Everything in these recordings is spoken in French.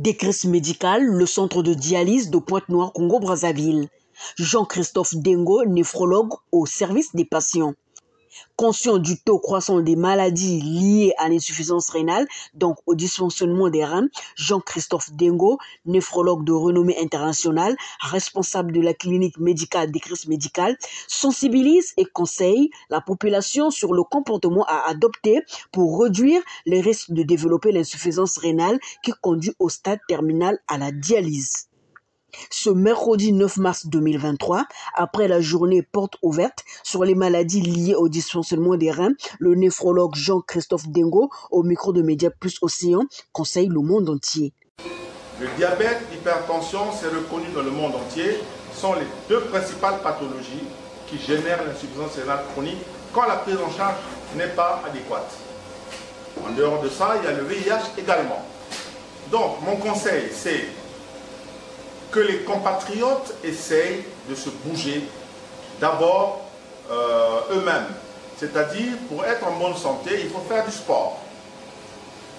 Décresse médicale, le centre de dialyse de Pointe-Noire, Congo-Brazzaville. Jean-Christophe Dengo, néphrologue au service des patients. Conscient du taux croissant des maladies liées à l'insuffisance rénale, donc au dysfonctionnement des reins, Jean-Christophe Dengo, néphrologue de renommée internationale, responsable de la clinique médicale Décresse médicale, sensibilise et conseille la population sur le comportement à adopter pour réduire les risques de développer l'insuffisance rénale qui conduit au stade terminal à la dialyse. Ce mercredi 9 mars 2023, après la journée porte ouverte sur les maladies liées au dysfonctionnement des reins, le néphrologue Jean-Christophe Dengo, au micro de Média Plus Océan, conseille le monde entier. Le diabète, l'hypertension, c'est reconnu dans le monde entier, sont les deux principales pathologies qui génèrent l'insuffisance rénale chronique quand la prise en charge n'est pas adéquate. En dehors de ça, il y a le VIH également. Donc, mon conseil, c'est que les compatriotes essayent de se bouger d'abord eux-mêmes. C'est-à-dire, pour être en bonne santé, il faut faire du sport.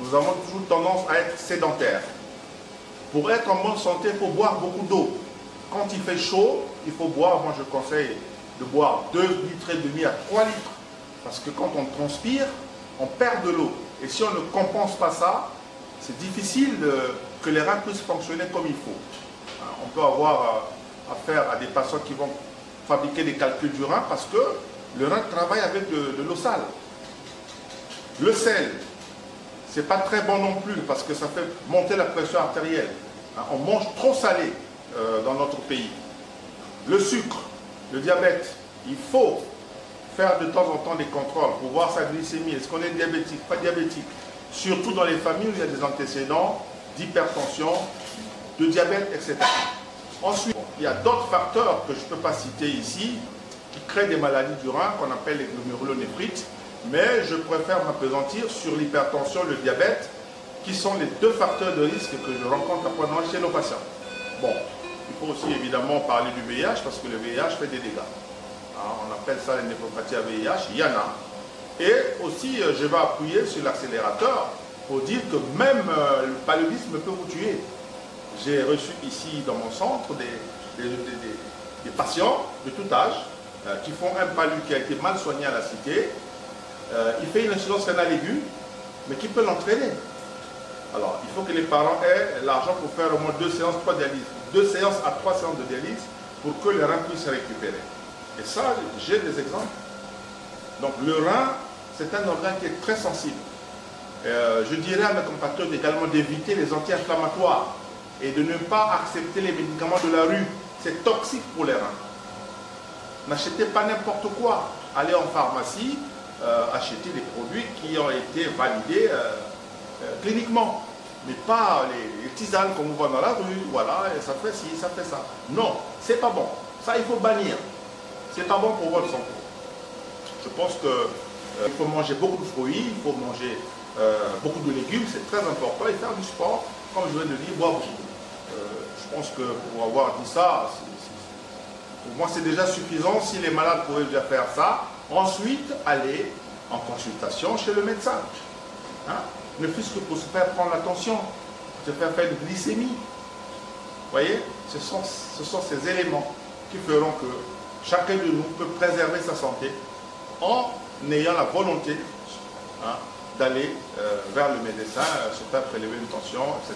Nous avons toujours tendance à être sédentaires. Pour être en bonne santé, il faut boire beaucoup d'eau. Quand il fait chaud, il faut boire, moi je conseille de boire 2,5 litres à 3 litres. Parce que quand on transpire, on perd de l'eau. Et si on ne compense pas ça, c'est difficile que les reins puissent fonctionner comme il faut. On peut avoir affaire à des patients qui vont fabriquer des calculs du rein parce que le rein travaille avec de l'eau sale. Le sel, c'est pas très bon non plus parce que ça fait monter la pression artérielle. On mange trop salé dans notre pays. Le sucre, le diabète, il faut faire de temps en temps des contrôles pour voir sa glycémie. Est-ce qu'on est diabétique, pas diabétique? Surtout dans les familles où il y a des antécédents d'hypertension, de diabète, etc. Ensuite, il y a d'autres facteurs que je ne peux pas citer ici qui créent des maladies du rein qu'on appelle les glomérulonéphrites, mais je préfère m'appesantir sur l'hypertension, le diabète, qui sont les deux facteurs de risque que je rencontre à Pointe-Noire chez nos patients. Bon, il faut aussi évidemment parler du VIH parce que le VIH fait des dégâts. On appelle ça les néphropathies à VIH, il y en a. Et aussi, je vais appuyer sur l'accélérateur pour dire que même le paludisme peut vous tuer. J'ai reçu ici dans mon centre des patients de tout âge qui font un palud qui a été mal soigné à la cité. Il fait une insuffisance rénale aiguë, mais qui peut l'entraîner. Alors, il faut que les parents aient l'argent pour faire au moins 2 séances, 3 dialyses. 2 séances à 3 séances de dialyse pour que le rein puisse se récupérer. Et ça, j'ai des exemples. Donc, le rein, c'est un organe qui est très sensible. Je dirais à mes compatriotes également d'éviter les anti-inflammatoires et de ne pas accepter les médicaments de la rue. C'est toxique pour les reins. N'achetez pas n'importe quoi. Allez en pharmacie, achetez des produits qui ont été validés cliniquement. Mais pas les tisanes qu'on voit dans la rue, voilà, et ça fait ci, ça fait ça. Non, c'est pas bon. Ça, il faut bannir. C'est pas bon pour votre santé. Je pense qu'il faut manger beaucoup de fruits, il faut manger beaucoup de légumes, c'est très important, et faire du sport, comme je viens de dire, boire beaucoup. Je pense que pour avoir dit ça, pour moi c'est déjà suffisant si les malades pouvaient déjà faire ça. Ensuite, aller en consultation chez le médecin. Ne fût-ce que pour se faire prendre la tension, se faire une glycémie. Vous voyez, ce sont ces éléments qui feront que chacun de nous peut préserver sa santé en ayant la volonté d'aller vers le médecin, se faire prélever une tension, etc.